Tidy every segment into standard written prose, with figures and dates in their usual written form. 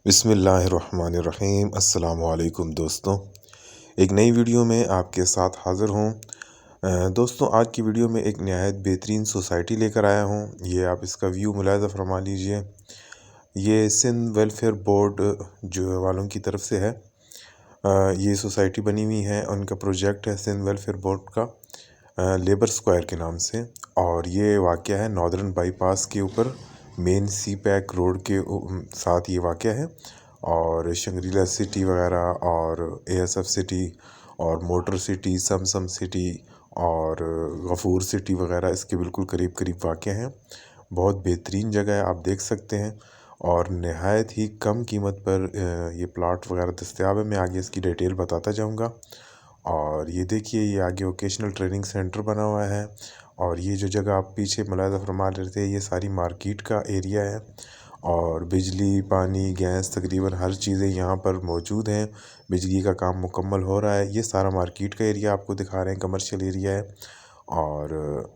बिस्मिल्लाहिर्रहमानिर्रहीम। अस्सलाम वालेकुम दोस्तों, एक नई वीडियो में आपके साथ हाज़िर हूँ। दोस्तों, आज की वीडियो में एक नहायत बेहतरीन सोसाइटी लेकर आया हूँ। ये आप इसका व्यू मुलाहिज़ा फरमा लीजिए। ये सिंध वेलफेयर बोर्ड जो वालों की तरफ से है। ये सोसाइटी बनी हुई है, उनका प्रोजेक्ट है सिंध वेलफेयर बोर्ड का लेबर स्क्वायर के नाम से। और ये वाक़या है नॉर्दर्न बाईपास के ऊपर, मेन सी पैक रोड के साथ ये वाक़या है। और शंग्रीला सिटी वगैरह और एएसएफ सिटी और मोटर सिटी, समसम सिटी और गफूर सिटी वगैरह इसके बिल्कुल करीब करीब वाक़या हैं। बहुत बेहतरीन जगह है, आप देख सकते हैं। और नहायत ही कम कीमत पर ये प्लाट वगैरह दस्तयाब है। मैं आगे इसकी डिटेल बताता जाऊँगा। और ये देखिए, ये आगे वोकेशनल ट्रेनिंग सेंटर बना हुआ है। और ये जो जगह आप पीछे मुलाहिज़ा फरमा रहे थे, ये सारी मार्केट का एरिया है। और बिजली, पानी, गैस तकरीबन हर चीज़ें यहाँ पर मौजूद हैं। बिजली का काम मुकम्मल हो रहा है। ये सारा मार्केट का एरिया आपको दिखा रहे हैं, कमर्शियल एरिया है। और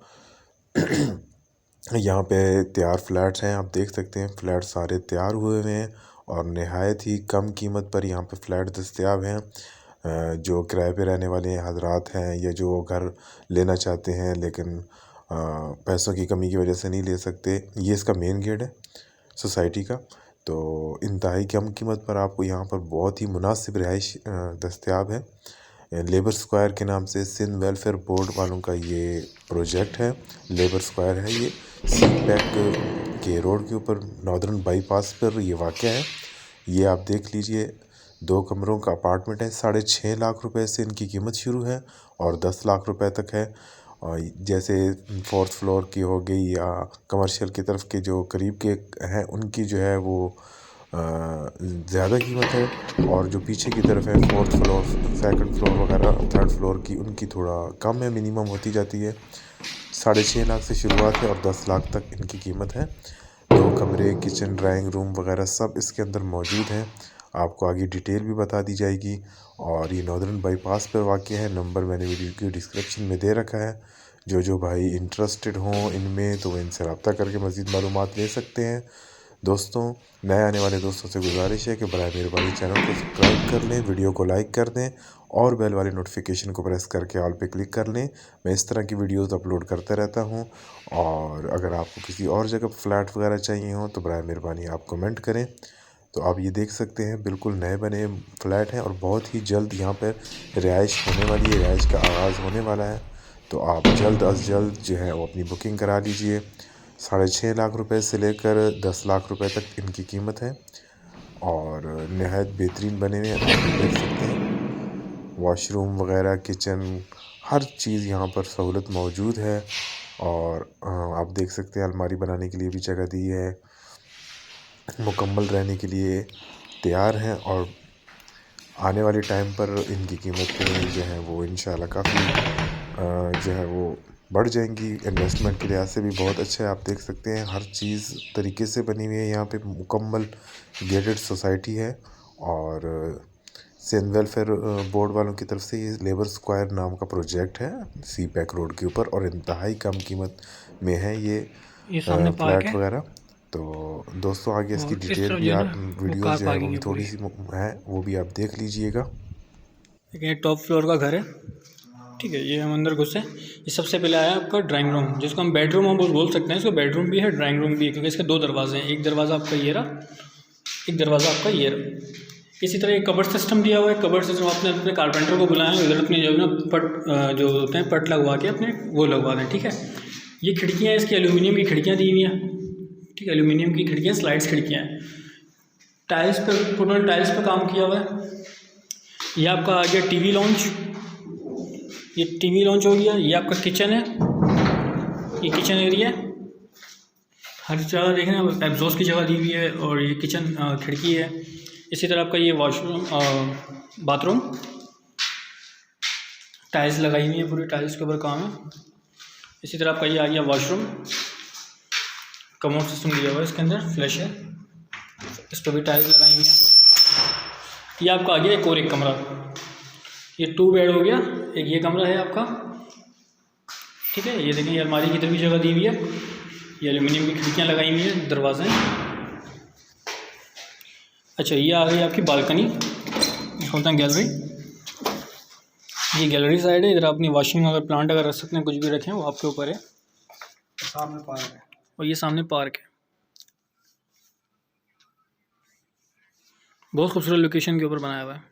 यहाँ पे तैयार फ्लैट्स हैं, आप देख सकते हैं। फ्लैट सारे तैयार हुए हुए हैं और नहायत ही कम कीमत पर यहाँ पे फ्लैट दस्तयाब हैं। जो किराए पे रहने वाले हजरात हैं या जो घर लेना चाहते हैं लेकिन पैसों की कमी की वजह से नहीं ले सकते, ये इसका मेन गेट है सोसाइटी का। तो इंतहाई कम कीमत पर आपको यहाँ पर बहुत ही मुनासिब रिहाइश दस्तयाब है। लेबर स्क्वायर के नाम से सिंध वेलफेयर बोर्ड वालों का ये प्रोजेक्ट है। लेबर स्क्वायर है, ये सी पैक के रोड के ऊपर नॉर्दर्न बाईपास पर ये वाक़या है। ये आप देख लीजिए, 2 कमरों का अपार्टमेंट है। 6.5 लाख रुपए से इनकी कीमत शुरू है और 10 लाख रुपए तक है। और जैसे 4th फ्लोर की हो गई या कमर्शियल की तरफ के जो करीब के हैं, उनकी जो है वो ज़्यादा कीमत है। और जो पीछे की तरफ है 4th फ्लोर, 2nd फ्लोर वगैरह, 3rd फ्लोर की, उनकी थोड़ा कम है, मिनिमम होती जाती है। 6.5 लाख से शुरुआत है और 10 लाख तक इनकी कीमत है। 2 कमरे, किचन, ड्राइंग रूम वगैरह सब इसके अंदर मौजूद हैं। आपको आगे डिटेल भी बता दी जाएगी। और ये नॉर्दर्न बाईपास पर वाक़या है। नंबर मैंने वीडियो की डिस्क्रिप्शन में दे रखा है। जो भाई इंटरेस्टेड हों इनमें, तो इनसे रब्ता करके मज़ीद मालूमात ले सकते हैं। दोस्तों, नए आने वाले दोस्तों से गुजारिश है कि बराए मेहरबानी चैनल को सब्सक्राइब कर लें, वीडियो को लाइक कर दें और बेल वाली नोटिफिकेशन को प्रेस करके ऑल पे क्लिक कर लें। मैं इस तरह की वीडियोस अपलोड करता रहता हूं। और अगर आपको किसी और जगह फ्लैट वगैरह चाहिए हो तो बराए मेहरबानी आप कमेंट करें। तो आप ये देख सकते हैं, बिल्कुल नए बने फ्लैट हैं और बहुत ही जल्द यहाँ पर रिहाइश होने वाली है, रिहाइश का आगाज़ होने वाला है। तो आप जल्द अज़ जल्द जो है वो अपनी बुकिंग करा लीजिए। 6.5 लाख रुपए से लेकर 10 लाख रुपए तक इनकी कीमत है। और नहायत बेहतरीन बने हुए हैं, आप देख सकते हैं। वॉशरूम वगैरह, किचन, हर चीज़ यहाँ पर सहूलत मौजूद है। और आप देख सकते हैं, अलमारी बनाने के लिए भी जगह दी है। मुकम्मल रहने के लिए तैयार हैं और आने वाले टाइम पर इनकी कीमतें जो हैं वो इंशाल्लाह काफ़ी जो है वो बढ़ जाएंगी। इन्वेस्टमेंट के लिहाज से भी बहुत अच्छा है, आप देख सकते हैं। हर चीज़ तरीके से बनी हुई है, यहाँ पे मुकम्मल गेटेड सोसाइटी है। और सिंध वेलफेयर बोर्ड वालों की तरफ से ये लेबर स्क्वायर नाम का प्रोजेक्ट है सी पैक रोड के ऊपर। और इंतहाई कम कीमत में है ये सामने पार्क फ्लैट है वगैरह। तो दोस्तों, आगे इसकी और इस डिटेल तरफ भी जो है ना आप वो वीडियोस कार जो है वो पार्किंग भी है थोड़ी पूरी। सी है, वो भी आप देख लीजिएगा। लेकिन ये टॉप फ्लोर का घर है, ठीक है। ये हम अंदर घुसे, ये सबसे पहले आया आपका ड्राइंग रूम, जिसको हम बेडरूम हम बोल सकते हैं। इसको बेडरूम भी है, ड्राइंग रूम भी है, क्योंकि इसके 2 दरवाजे हैं। एक दरवाज़ा आपका ये रहा, एक दरवाज़ा आपका ये रहा। इसी तरह एक कबर्ड सिस्टम दिया हुआ है। कबर्ड सिस्टम आपने अपने कारपेंटर को बुलाया, उधर अपने जो है ना पट जो होते हैं पट लगवा के अपने वो लगवा दें, ठीक है। ये खिड़कियाँ इसकी एल्यूमिनियम की खिड़कियाँ दी हुई हैं, ठीक है। एल्यूमिनियम की खिड़कियाँ, स्लाइड्स खिड़कियाँ हैं। टाइल्स पे, टोटल टाइल्स पे काम किया हुआ है। ये आपका आ गया टीवी लॉन्च, ये टीवी लॉन्च हो गया। ये आपका किचन है, ये किचन एरिया है। हर जगह देखें ना एग्जॉस्ट की जगह दी हुई है। और ये किचन खिड़की है। इसी तरह आपका ये वॉशरूम, बाथरूम, टाइल्स लगाई हुई है, पूरी टाइल्स के ऊपर काम है। इसी तरह आपका ये आ गया वॉशरूम, कमोड सिस्टम दिया हुआ है इसके अंदर, फ्लैश है, इस पर भी टाइल्स लगाई हुई है। ये आपका आ गया एक कमरा, ये 2 बेड हो गया। एक ये कमरा है आपका, ठीक है। ये देखिए, ये अलमारी की तरफ भी जगह दी हुई है। ये एल्यूमिनियम की खिड़कियाँ लगाई हुई हैं, दरवाजे हैं। अच्छा, ये आ गई आपकी बालकनी, बोलते हैं गैलरी। ये गैलरी साइड है, इधर अपनी वॉशिंग अगर प्लांट अगर रख सकते हैं, कुछ भी रखें वो आपके ऊपर है। सामने पार्क है और ये सामने पार्क है, बहुत खूबसूरत लोकेशन के ऊपर बनाया हुआ है।